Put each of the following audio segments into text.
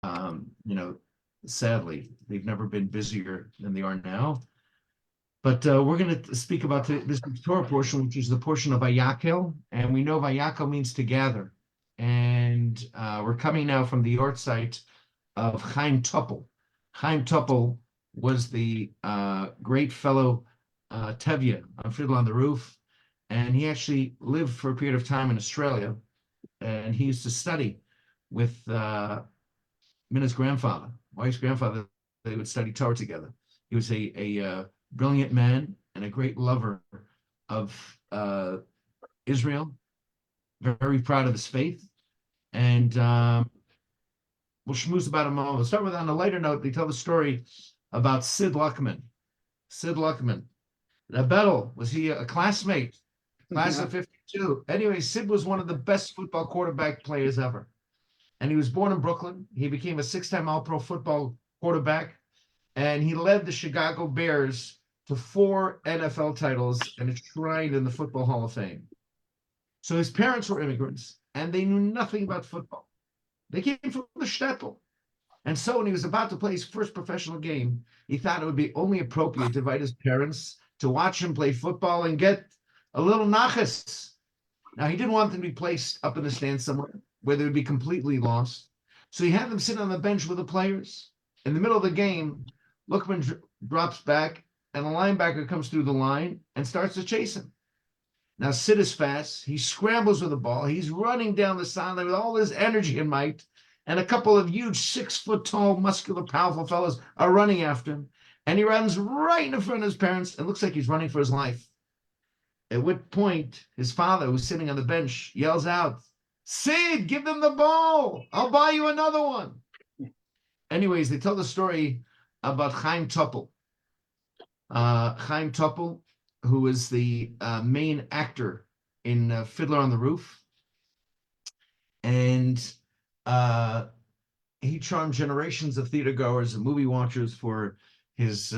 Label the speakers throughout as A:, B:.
A: You know, sadly, they've never been busier than they are now. But we're going to speak about this Torah portion, which is the portion of Vayakel, and we know Vayakel means to gather. And we're coming now from the art site of Chaim Topol. Chaim Topol was the great fellow Tevye on Fiddler on the Roof, and he actually lived for a period of time in Australia, and he used to study with Minna's grandfather, wife's grandfather. They would study Torah together. He was a brilliant man and a great lover of Israel, very proud of his faith. And we'll schmooze about him all. We'll start with, on a lighter note, they tell the story about Sid Luckman. Sid Luckman. Bettel, was he a classmate? Class of 52. Anyway, Sid was one of the best football quarterback players ever. And he was born in Brooklyn. He became a six-time All-Pro football quarterback. And he led the Chicago Bears to 4 NFL titles and enshrined in the Football Hall of Fame. So his parents were immigrants, and they knew nothing about football. They came from the shtetl. And so when he was about to play his first professional game, he thought it would be only appropriate to invite his parents to watch him play football and get a little nachas. Now, he didn't want them to be placed up in the stands somewhere where they would be completely lost. So he had them sit on the bench with the players. In the middle of the game, Lookman drops back, and a linebacker comes through the line and starts to chase him. Now, Sid is fast. He scrambles with the ball. He's running down the sideline with all his energy and might, and a couple of huge 6-foot-tall, muscular, powerful fellows are running after him, and he runs right in front of his parents. It looks like he's running for his life. At which point, his father, who's sitting on the bench, yells out, "Sid, give them the ball. I'll buy you another one." Anyways, they tell the story about Chaim Topol. Chaim Topol, who is the main actor in Fiddler on the Roof. And he charmed generations of theater goers and movie watchers for his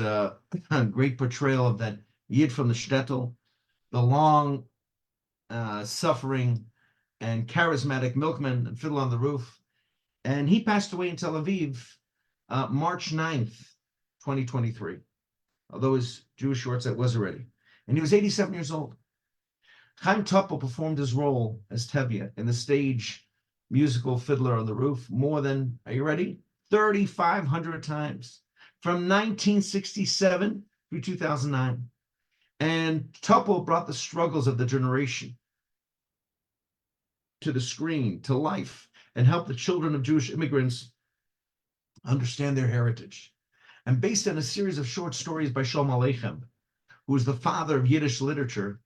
A: great portrayal of that Yid from the shtetl, the long suffering and charismatic milkman and Fiddler on the Roof. And he passed away in Tel Aviv March 9th, 2023, although his Jewish Yortzeit was already. And he was 87 years old. Chaim Topol performed his role as Tevye in the stage musical Fiddler on the Roof more than, are you ready? 3,500 times from 1967 through 2009. And Topol brought the struggles of the generation to the screen, to life, and helped the children of Jewish immigrants understand their heritage. And based on a series of short stories by Shalom Aleichem, who was the father of Yiddish literature,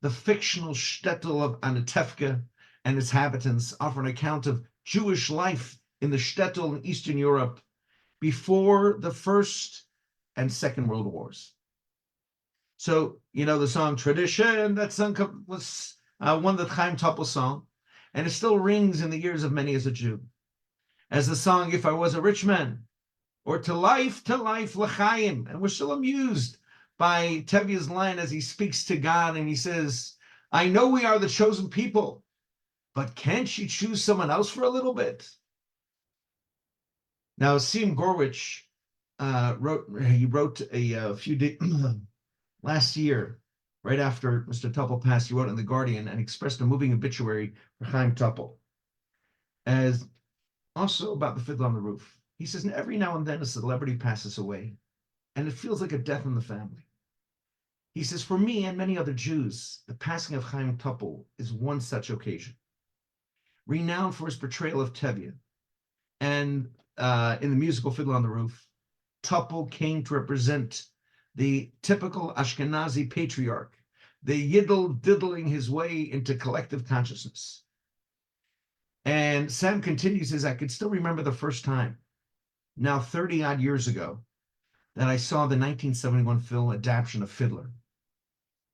A: the fictional shtetl of Anatevka and its inhabitants offer an account of Jewish life in the shtetl in Eastern Europe before the First and Second World Wars. So, you know, the song Tradition, that song was one that Chaim Topol song, and it still rings in the ears of many as a Jew. As the song If I Was a Rich Man, or To Life, L'chaim. And we're still amused by Tevye's line as he speaks to God and he says, I know we are the chosen people, but can't she choose someone else for a little bit? Now, Sim Gorwich wrote a few days last year, right after Mr. Topol passed, he wrote in The Guardian and expressed a moving obituary for Chaim Topol, as also about the Fiddler on the Roof. He says, every now and then a celebrity passes away, and it feels like a death in the family. He says, for me and many other Jews, the passing of Chaim Topol is one such occasion. Renowned for his portrayal of Tevye, and in the musical Fiddler on the Roof, Topol came to represent the typical Ashkenazi patriarch, the yiddle diddling his way into collective consciousness. And Sam continues, says, I could still remember the first time, now 30 odd years ago, that I saw the 1971 film adaptation of Fiddler,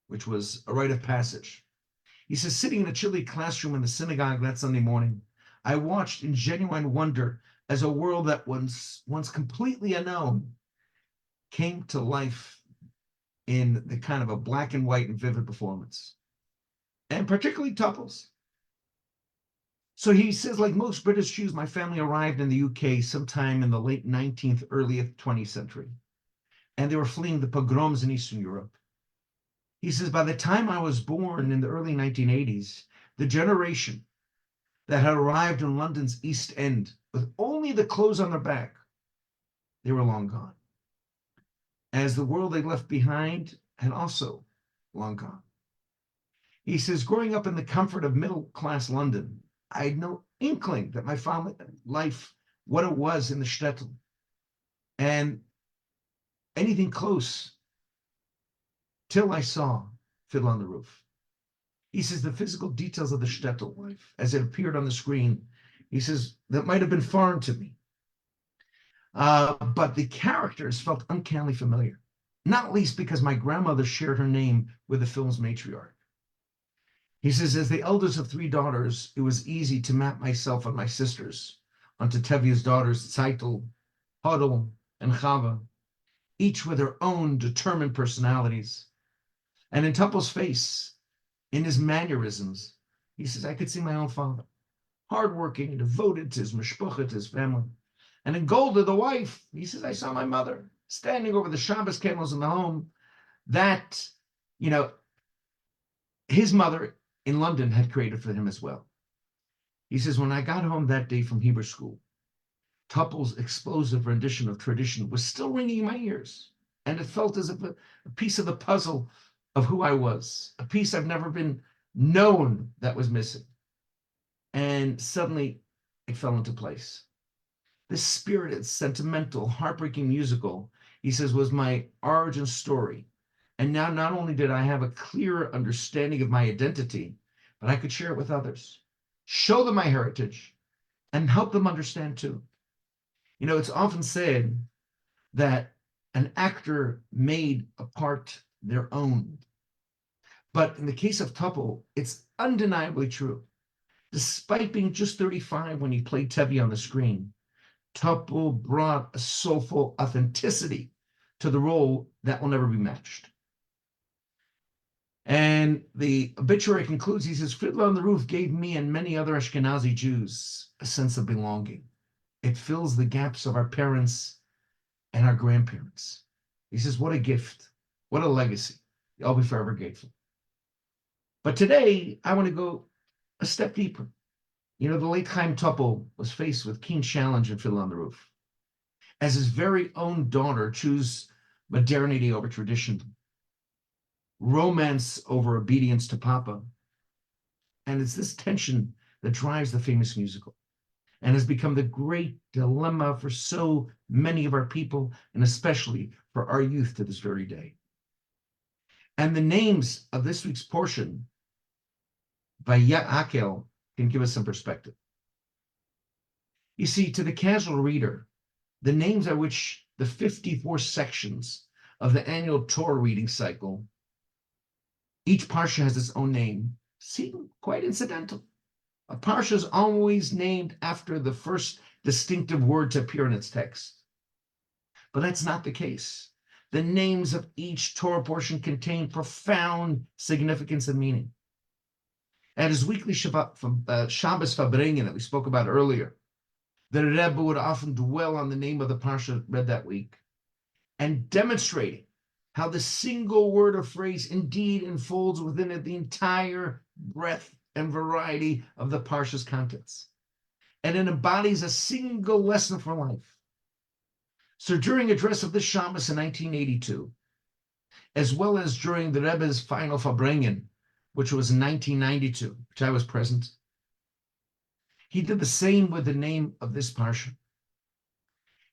A: which was a rite of passage. He says, sitting in a chilly classroom in the synagogue that Sunday morning, I watched in genuine wonder as a world that was once completely unknown came to life in the kind of a black and white and vivid performance. And particularly Topol's. So he says, like most British Jews, my family arrived in the UK sometime in the late 19th, early 20th century, and they were fleeing the pogroms in Eastern Europe. He says, by the time I was born in the early 1980s, the generation that had arrived in London's East End with only the clothes on their back, they were long gone. As the world they left behind had also long gone. He says, growing up in the comfort of middle-class London, I had no inkling that my family life, what it was in the shtetl, and anything close till I saw Fiddler on the Roof. He says the physical details of the shtetl life, as it appeared on the screen, he says, that might have been foreign to me. But the characters felt uncannily familiar, not least because my grandmother shared her name with the film's matriarch. He says, as the eldest of three daughters, it was easy to map myself and my sisters onto Tevye's daughters, Tzeitel, Hodel, and Chava, each with their own determined personalities. And in Topol's face, in his mannerisms, he says, I could see my own father, hardworking, devoted to his mishpucha, to his family. And in Golda, the wife, he says, I saw my mother standing over the Shabbos candles in the home that, you know, his mother in London had created for him as well. He says, when I got home that day from Hebrew school, Topol's explosive rendition of tradition was still ringing in my ears, and it felt as if a piece of the puzzle of who I was, a piece I've never been known that was missing. And suddenly it fell into place. This spirited, sentimental, heartbreaking musical, he says, was my origin story. And now not only did I have a clearer understanding of my identity, but I could share it with others, show them my heritage, and help them understand too. You know, it's often said that an actor made a part their own. But in the case of Topol, it's undeniably true. Despite being just 35 when he played Tevye on the screen, Topol brought a soulful authenticity to the role that will never be matched. And the obituary concludes, he says, Fiddler on the Roof gave me and many other Ashkenazi Jews a sense of belonging. It fills the gaps of our parents and our grandparents. He says, what a gift, what a legacy. I'll be forever grateful. But today, I want to go a step deeper. You know, the late Chaim Topol was faced with keen challenge in Fiddler on the Roof. As his very own daughter chose modernity over tradition, romance over obedience to Papa. And it's this tension that drives the famous musical and has become the great dilemma for so many of our people, and especially for our youth to this very day. And the names of this week's portion by Akel can give us some perspective. You see, to the casual reader, the names at which the 54 sections of the annual Torah reading cycle, each parsha has its own name, seem quite incidental. A parsha is always named after the first distinctive word to appear in its text. But that's not the case. The names of each Torah portion contain profound significance and meaning. At his weekly Shabbos Fabrengen that we spoke about earlier, the Rebbe would often dwell on the name of the parsha read that week and demonstrating how the single word or phrase indeed enfolds within it the entire breadth and variety of the parsha's contents. And it embodies a single lesson for life. So during a address of this Shabbos in 1982, as well as during the Rebbe's final Fabrengen, which was in 1992, which I was present, he did the same with the name of this parsha.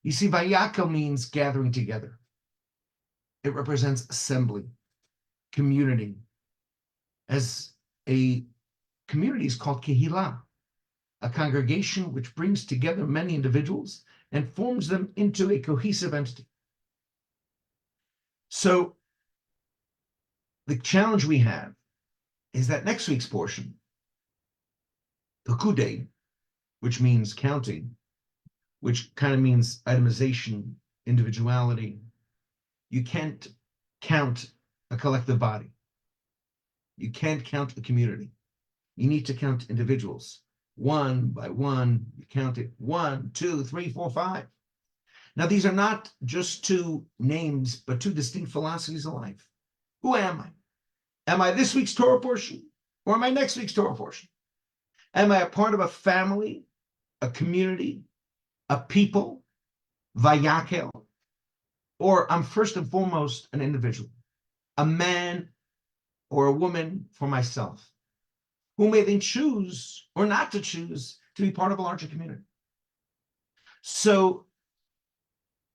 A: You see, Vayakel means gathering together. It represents assembly, community. As a community is called Kehillah, a congregation which brings together many individuals and forms them into a cohesive entity. So the challenge we have is that next week's portion, the Kudei, which means counting, which kind of means itemization, individuality. You can't count a collective body. You can't count a community. You need to count individuals. One by one, you count it. 1, 2, 3, 4, 5. Now, these are not just two names, but two distinct philosophies of life. Who am I? Am I this week's Torah portion, or am I next week's Torah portion? Am I a part of a family, a community, a people, vayakel, or I'm first and foremost an individual, a man or a woman for myself, who may then choose or not to choose to be part of a larger community. So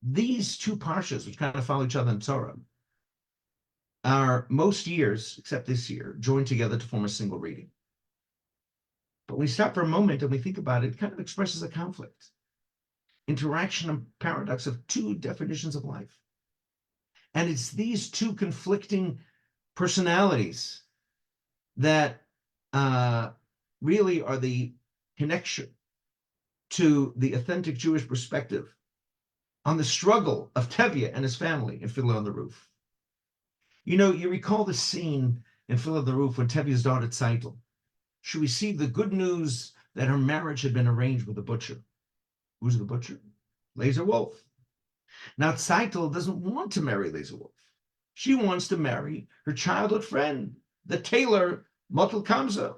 A: these two parshas, which kind of follow each other in Torah, are most years, except this year, joined together to form a single reading. But when we stop for a moment and we think about it, it kind of expresses a conflict, interaction and paradox of two definitions of life. And it's these two conflicting personalities that really are the connection to the authentic Jewish perspective on the struggle of Tevye and his family in Fiddler on the Roof. You know, you recall the scene in Fiddler on the Roof when Tevye's daughter Tzeitel, she received the good news that her marriage had been arranged with a butcher. Who's the butcher? Laser Wolf. Now, Tzeitel doesn't want to marry Laser Wolf. She wants to marry her childhood friend, the tailor, Motel Kamza.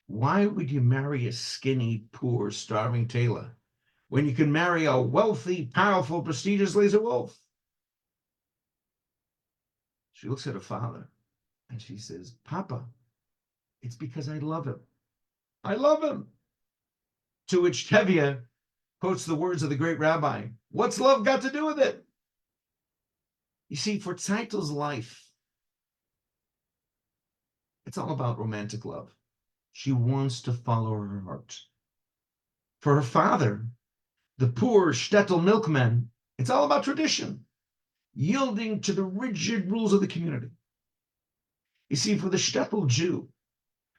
A: Why would you marry a skinny, poor, starving tailor when you can marry a wealthy, powerful, prestigious Laser Wolf? She looks at her father and she says, Papa, it's because I love him. I love him. To which Tevye quotes the words of the great rabbi, what's love got to do with it? You see, for Tzeitel's life, it's all about romantic love. She wants to follow her heart. For her father, the poor shtetl milkman, it's all about tradition, yielding to the rigid rules of the community. You see, for the shtetl Jew,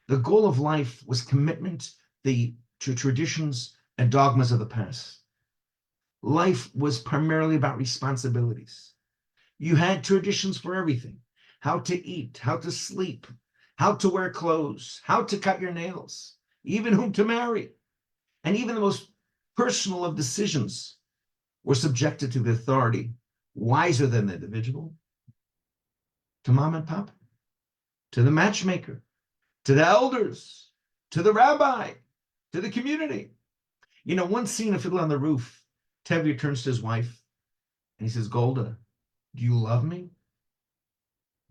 A: the goal of life was commitment to traditions and dogmas of the past. Life was primarily about responsibilities. You had traditions for everything: how to eat, how to sleep, how to wear clothes, how to cut your nails, even whom to marry. And even the most personal of decisions were subjected to the authority, wiser than the individual, to mom and pop, to the matchmaker, to the elders, to the rabbi, to the community. You know, one scene of Fiddler on the Roof, Tevye turns to his wife and he says, Golda, do you love me?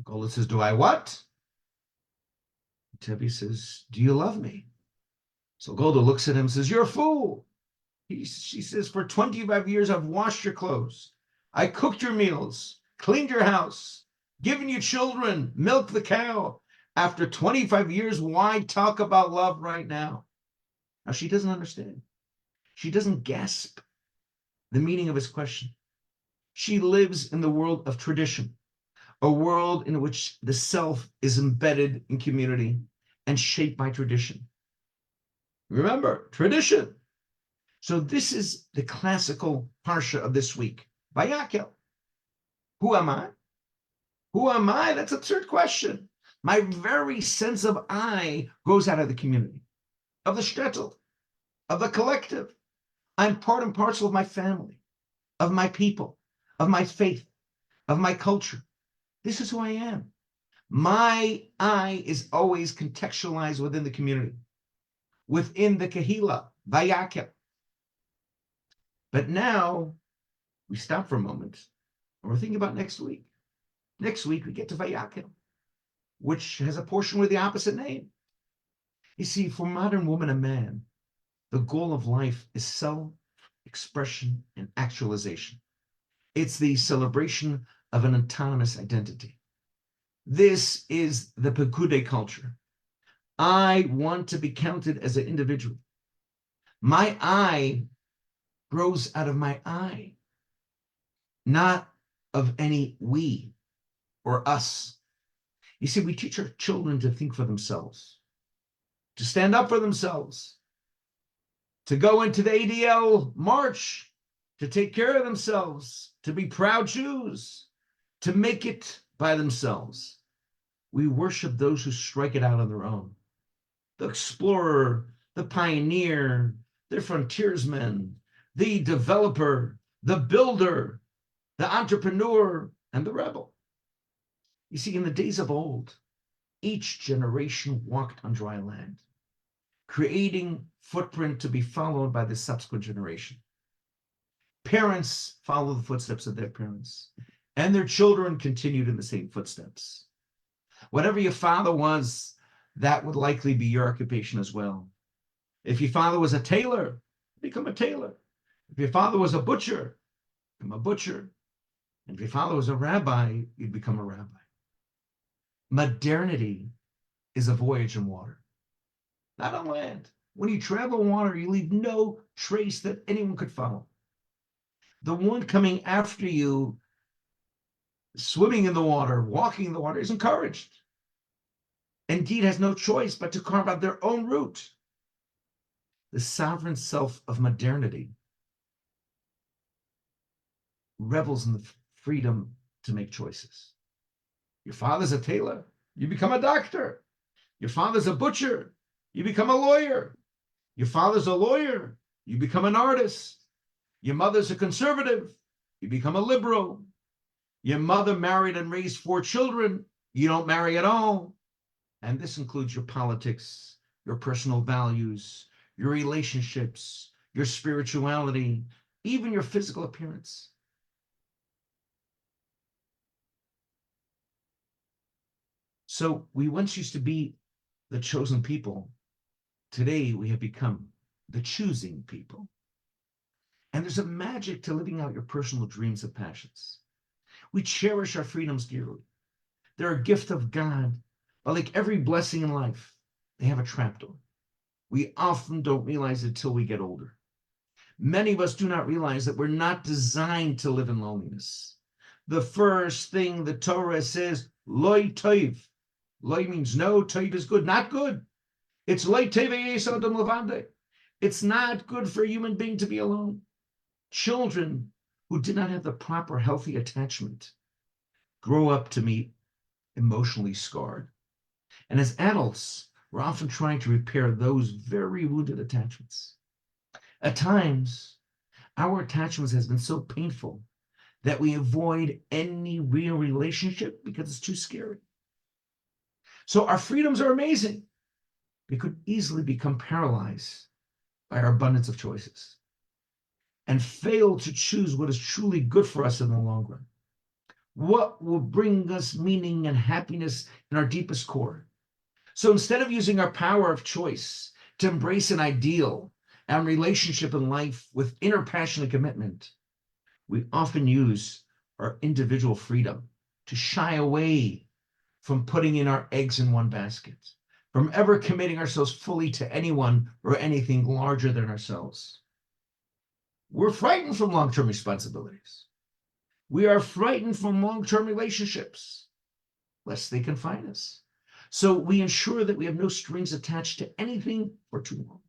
A: Golda says, do I what? Tevye says, do you love me? So Golda looks at him and says, you're a fool. She says, for 25 years, I've washed your clothes. I cooked your meals, cleaned your house, given you children, milked the cow. After 25 years, why talk about love right now? Now, she doesn't understand. She doesn't grasp the meaning of his question. She lives in the world of tradition, a world in which the self is embedded in community and shaped by tradition. Remember, tradition. So this is the classical parsha of this week, Vayakel. Who am I? Who am I? That's a third question. My very sense of I grows out of the community, of the shtetl, of the collective. I'm part and parcel of my family, of my people, of my faith, of my culture. This is who I am. My I is always contextualized within the community, within the kahila, Vayakel. But now we stop for a moment and we're thinking about next week. Next week we get to Vayakel, which has a portion with the opposite name. You see, for modern woman and man, the goal of life is self-expression and actualization. It's the celebration of an autonomous identity. This is the Pekude culture. I want to be counted as an individual. My I grows out of my I, not of any we or us. You see, we teach our children to think for themselves, to stand up for themselves, to go into the ADL march, to take care of themselves, to be proud Jews, to make it by themselves. We worship those who strike it out on their own. The explorer, the pioneer, the frontiersman, the developer, the builder, the entrepreneur, and the rebel. You see, in the days of old, each generation walked on dry land, creating footprint to be followed by the subsequent generation. Parents follow the footsteps of their parents, and their children continued in the same footsteps. Whatever your father was, that would likely be your occupation as well. If your father was a tailor, become a tailor. If your father was a butcher, become a butcher. And if your father was a rabbi, you'd become a rabbi. Modernity is a voyage in water, not on land. When you travel in water, you leave no trace that anyone could follow. The one coming after you, swimming in the water, walking in the water, is encouraged. Indeed, has no choice but to carve out their own route. The sovereign self of modernity revels in the freedom to make choices. Your father's a tailor, you become a doctor. Your father's a butcher, you become a lawyer. Your father's a lawyer, you become an artist. Your mother's a conservative, you become a liberal. Your mother married and raised 4 children, you don't marry at all. And this includes your politics, your personal values, your relationships, your spirituality, even your physical appearance. So we once used to be the chosen people. Today we have become the choosing people. And there's a magic to living out your personal dreams and passions. We cherish our freedoms dearly. They're a gift of God, but like every blessing in life, they have a trapdoor. We often don't realize it until we get older. Many of us do not realize that we're not designed to live in loneliness. The first thing the Torah says, loy toiv. Loy means no, toiv is good, not good. It's loy toiv. It's not good for a human being to be alone. Children who did not have the proper healthy attachment grow up to be emotionally scarred. And as adults, we're often trying to repair those very wounded attachments. At times, our attachments has been so painful that we avoid any real relationship because it's too scary. So our freedoms are amazing. We could easily become paralyzed by our abundance of choices and fail to choose what is truly good for us in the long run. What will bring us meaning and happiness in our deepest core? So instead of using our power of choice to embrace an ideal and relationship in life with inner passion and commitment, we often use our individual freedom to shy away from putting in our eggs in one basket, from ever committing ourselves fully to anyone or anything larger than ourselves. We're frightened from long-term responsibilities. We are frightened from long-term relationships, lest they confine us. So we ensure that we have no strings attached to anything for too long,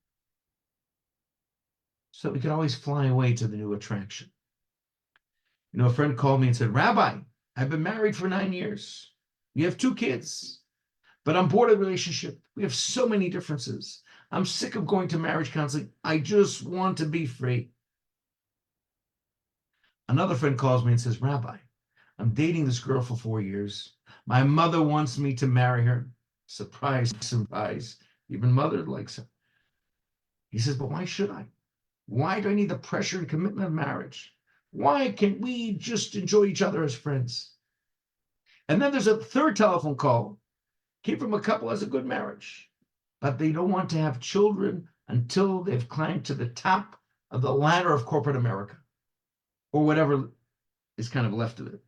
A: so we can always fly away to the new attraction. A friend called me and said, Rabbi, I've been married for 9 years. We have 2 kids, but I'm bored of the relationship. We have so many differences. I'm sick of going to marriage counseling. I just want to be free. Another friend calls me and says, Rabbi, I'm dating this girl for 4 years. My mother wants me to marry her. Surprise, surprise. Even mother likes her. He says, but why should I? Why do I need the pressure and commitment of marriage? Why can't we just enjoy each other as friends? And then there's a third telephone call. Came from a couple who has a good marriage, but they don't want to have children until they've climbed to the top of the ladder of corporate America, or whatever is kind of left of it.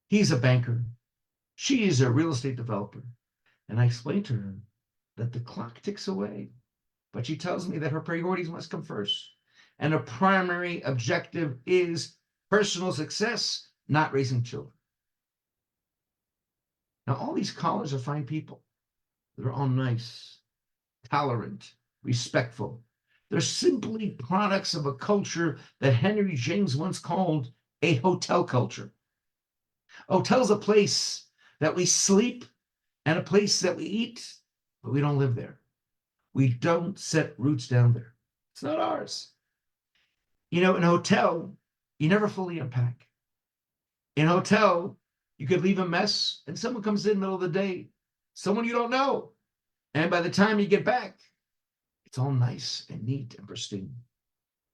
A: He's a banker. She is a real estate developer. And I explained to her that the clock ticks away, but she tells me that her priorities must come first. And her primary objective is personal success, not raising children. Now, all these callers are fine people. They're all nice, tolerant, respectful. They're simply products of a culture that Henry James once called a hotel culture. A hotel's a place that we sleep and a place that we eat, but we don't live there. We don't set roots down there. It's not ours. In a hotel, you never fully unpack. In a hotel, you could leave a mess and someone comes in the middle of the day, someone you don't know. And by the time you get back, it's all nice and neat and pristine.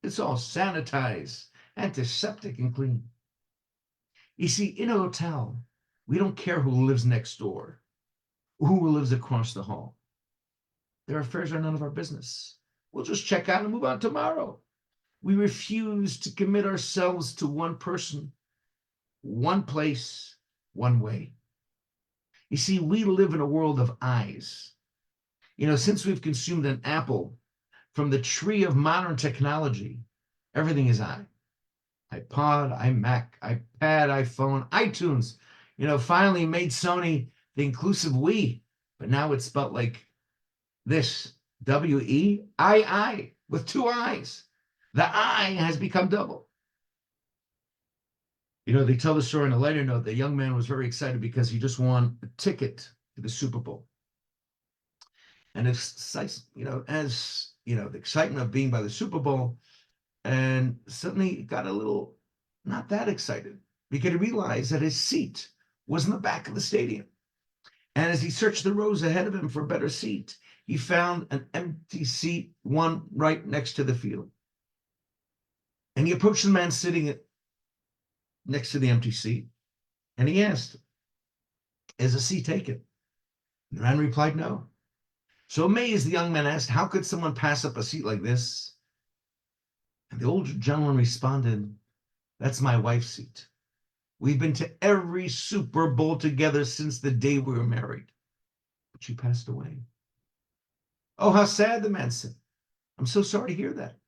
A: It's all sanitized, antiseptic, and clean. You see, in a hotel, we don't care who lives next door, who lives across the hall. Their affairs are none of our business. We'll just check out and move on tomorrow. We refuse to commit ourselves to one person, one place, one way. You see, we live in a world of eyes. Since we've consumed an apple from the tree of modern technology, everything is I. iPod, iMac, iPad, iPhone, iTunes, finally made Sony the inclusive we, but now it's spelled like this, W-E-I-I, with two I's. The I has become double. They tell the story in a lighter note. The young man was very excited because he just won a ticket to the Super Bowl. And it's, the excitement of being by the Super Bowl, and suddenly he got a little not that excited because he realized that his seat was in the back of the stadium. And as he searched the rows ahead of him for a better seat, he found an empty seat, one right next to the field. And he approached the man sitting next to the empty seat, and he asked, "Is a seat taken?" The man replied, "No." So amazed, the young man asked, "How could someone pass up a seat like this?" And the old gentleman responded, "That's my wife's seat. We've been to every Super Bowl together since the day we were married, but she passed away." "Oh, how sad," the man said. "I'm so sorry to hear that.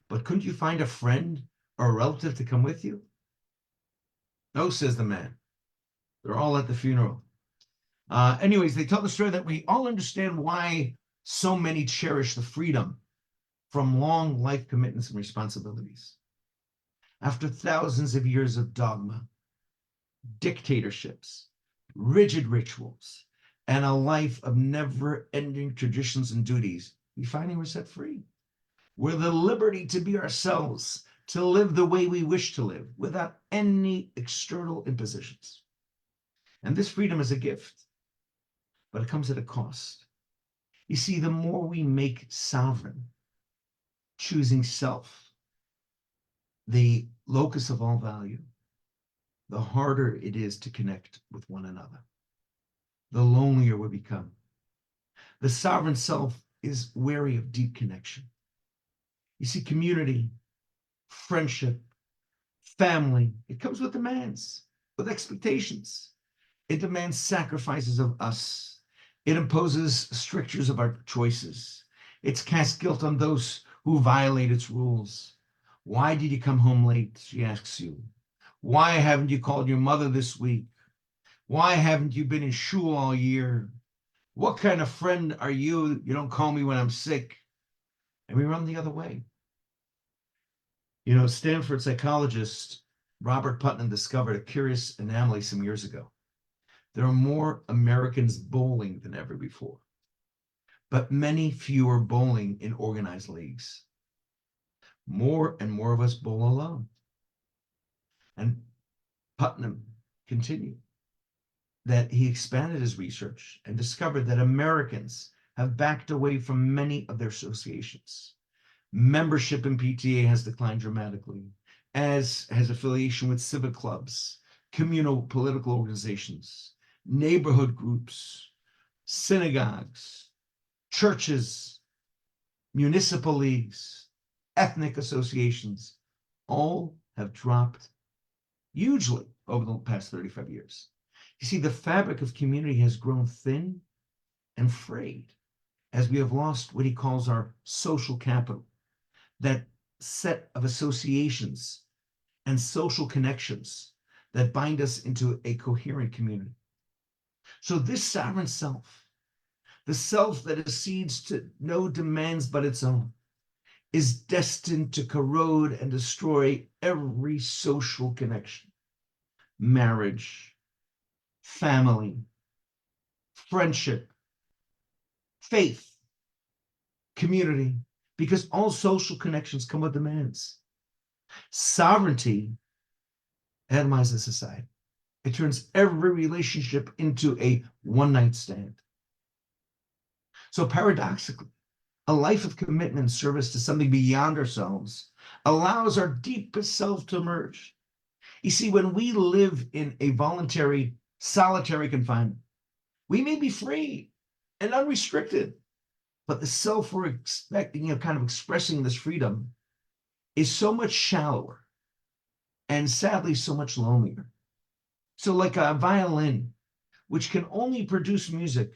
A: But couldn't you find a friend or a relative to come with you?" "No," says the man. "They're all at the funeral." Anyways, they tell the story that we all understand why so many cherish the freedom from long life commitments and responsibilities. After thousands of years of dogma, dictatorships, rigid rituals, and a life of never-ending traditions and duties, we finally were set free. We're the liberty to be ourselves, to live the way we wish to live without any external impositions. And this freedom is a gift, but it comes at a cost. You see, the more we make sovereign, choosing self, the locus of all value, the harder it is to connect with one another, the lonelier we become. The sovereign self is wary of deep connection. You see, community, friendship, family, it comes with demands, with expectations. It demands sacrifices of us. It imposes strictures of our choices. It casts guilt on those who violate its rules. "Why did you come home late?" she asks you. "Why haven't you called your mother this week? Why haven't you been in shul all year? What kind of friend are you? You don't call me when I'm sick." And we run the other way. Stanford psychologist Robert Putnam discovered a curious anomaly some years ago. There are more Americans bowling than ever before, but many fewer bowling in organized leagues. More and more of us bowl alone. And Putnam continued that he expanded his research and discovered that Americans have backed away from many of their associations. Membership in PTA has declined dramatically, as has affiliation with civic clubs, communal political organizations, neighborhood groups, synagogues, churches, municipal leagues, ethnic associations, all have dropped hugely over the past 35 years. You see, the fabric of community has grown thin and frayed as we have lost what he calls our social capital, that set of associations and social connections that bind us into a coherent community. So this sovereign self, the self that accedes to no demands but its own, is destined to corrode and destroy every social connection, marriage, family, friendship, faith, community, because all social connections come with demands. Sovereignty atomizes society. It turns every relationship into a one-night stand. So paradoxically, a life of commitment and service to something beyond ourselves allows our deepest self to emerge. You see, when we live in a voluntary, solitary confinement, we may be free and unrestricted, but the self we're expecting, kind of expressing this freedom is so much shallower and sadly so much lonelier. So like a violin, which can only produce music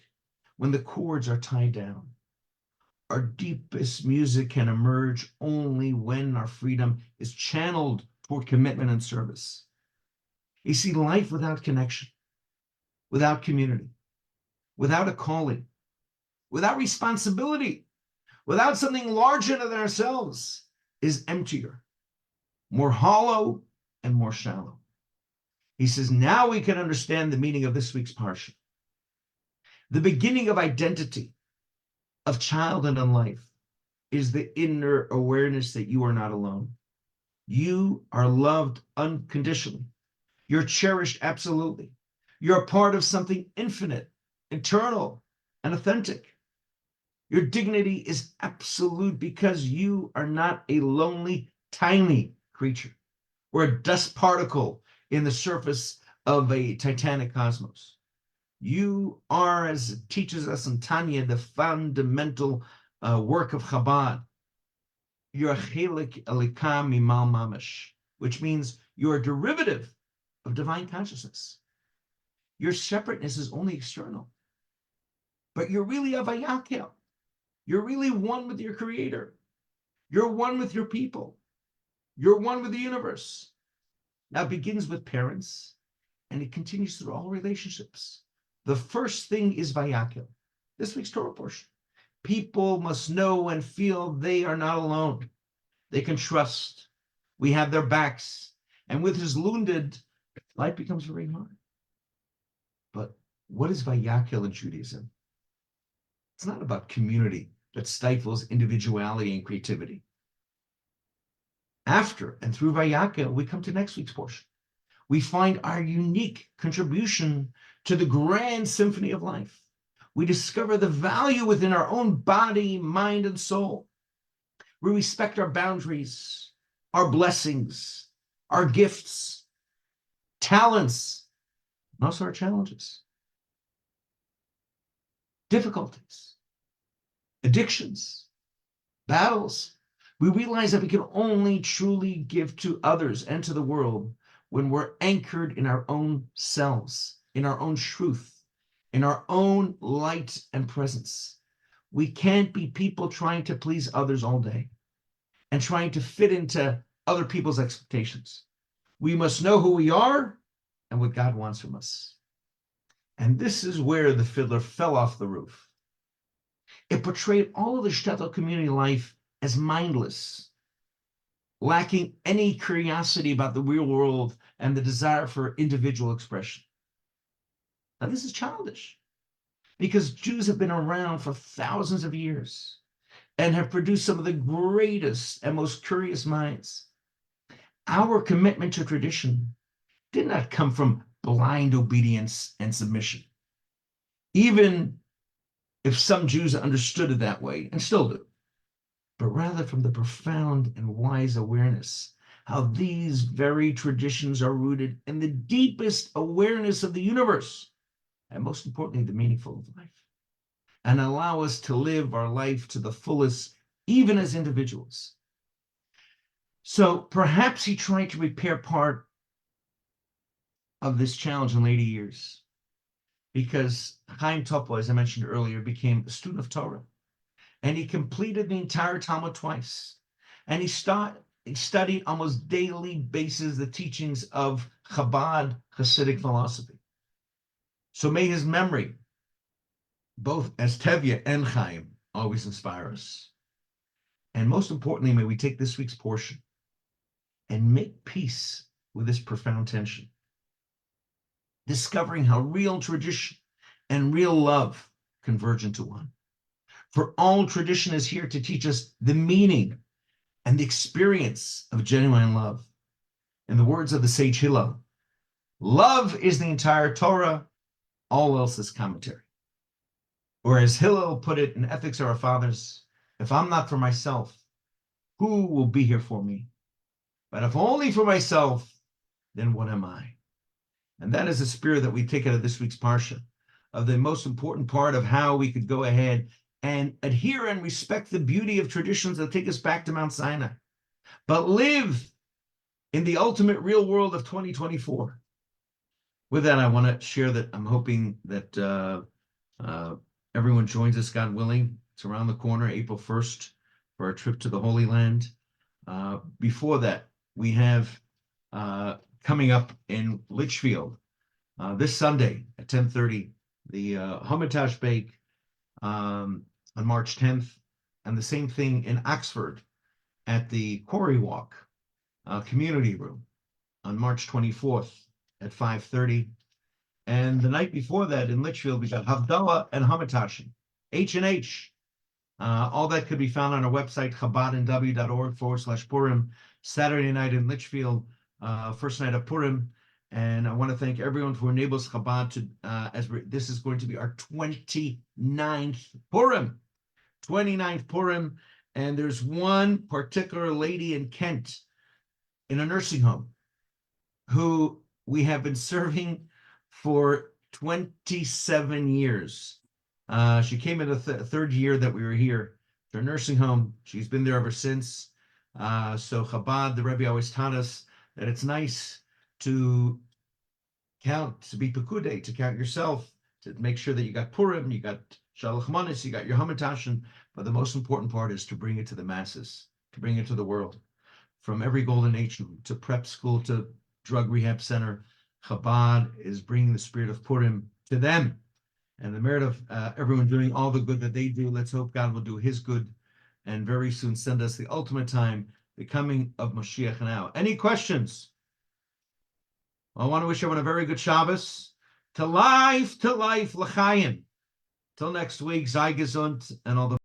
A: when the chords are tied down, our deepest music can emerge only when our freedom is channeled toward commitment and service. You see, life without connection, without community, without a calling, without responsibility, without something larger than ourselves is emptier, more hollow, and more shallow. He says, now we can understand the meaning of this week's parsha. The beginning of identity, of childhood and life, is the inner awareness that you are not alone. You are loved unconditionally. You're cherished absolutely. You're a part of something infinite, eternal, and authentic. Your dignity is absolute because you are not a lonely, tiny creature or a dust particle in the surface of a titanic cosmos. You are, as it teaches us in Tanya, the fundamental work of Chabad. You're a chelik elikam mimal mamash, which means you're a derivative of divine consciousness. Your separateness is only external, but you're really a vayakel. You're really one with your creator. You're one with your people. You're one with the universe. Now it begins with parents, and it continues through all relationships. The first thing is vayakel, this week's Torah portion. People must know and feel they are not alone. They can trust. We have their backs. And with his wounded, life becomes very hard. But what is vayakel in Judaism? It's not about community that stifles individuality and creativity. After and through vayakel, we come to next week's portion. We find our unique contribution to the grand symphony of life. We discover the value within our own body, mind, and soul. We respect our boundaries, our blessings, our gifts, talents, and also our challenges, difficulties, addictions, battles. We realize that we can only truly give to others and to the world when we're anchored in our own selves, in our own truth, in our own light and presence. We can't be people trying to please others all day and trying to fit into other people's expectations. We must know who we are and what God wants from us. And this is where the Fiddler fell off the roof. It portrayed all of the shtetl community life as mindless, lacking any curiosity about the real world and the desire for individual expression. Now, this is childish because Jews have been around for thousands of years and have produced some of the greatest and most curious minds. Our commitment to tradition did not come from blind obedience and submission, even if some Jews understood it that way and still do, but rather from the profound and wise awareness how these very traditions are rooted in the deepest awareness of the universe, and most importantly, the meaningful of life, and allow us to live our life to the fullest, even as individuals. So perhaps he tried to repair part of this challenge in later years, because Chaim Topol, as I mentioned earlier, became a student of Torah, and he completed the entire Talmud twice, and he studied almost daily basis the teachings of Chabad Hasidic philosophy. So may his memory, both as Tevye and Chaim, always inspire us. And most importantly, may we take this week's portion and make peace with this profound tension, discovering how real tradition and real love converge into one. For all tradition is here to teach us the meaning and the experience of genuine love. In the words of the sage Hillel, love is the entire Torah, all else is commentary. Or as Hillel put it in Ethics of Our Fathers, if I'm not for myself, who will be here for me? But if only for myself, then what am I? And that is the spirit that we take out of this week's Parsha, of the most important part of how we could go ahead and adhere and respect the beauty of traditions that take us back to Mount Sinai, but live in the ultimate real world of 2024. With that, I want to share that I'm hoping that everyone joins us, God willing. It's around the corner, April 1st, for our trip to the Holy Land. Before that, we have coming up in Litchfield this Sunday at 10:30, the Hamantash Bake on March 10th, and the same thing in Oxford at the Quarry Walk Community Room on March 24th at 5:30. And the night before that in Litchfield, we got Havdalah and Hamantashen, H&H. All that could be found on our website, chabadnw.org/Purim. Saturday night in Litchfield, first night of Purim. And I want to thank everyone who enables Chabad to, this is going to be our 29th Purim. 29th Purim. And there's one particular lady in Kent in a nursing home who we have been serving for 27 years. She came in the third year that we were here to a nursing home. She's been there ever since. So Chabad, the Rebbe always taught us that it's nice to count, to be pekude, to count yourself, to make sure that you got Purim, you got Shalach Manis, you got your Hamantashen, but the most important part is to bring it to the masses, to bring it to the world. From every golden age to prep school to drug rehab center, Chabad is bringing the spirit of Purim to them. And the merit of everyone doing all the good that they do, let's hope God will do his good and very soon send us the ultimate time, the coming of Mashiach now. Any questions? Well, I want to wish everyone a very good Shabbos. To life, l'chaim. Till next week, sei gesund, and all the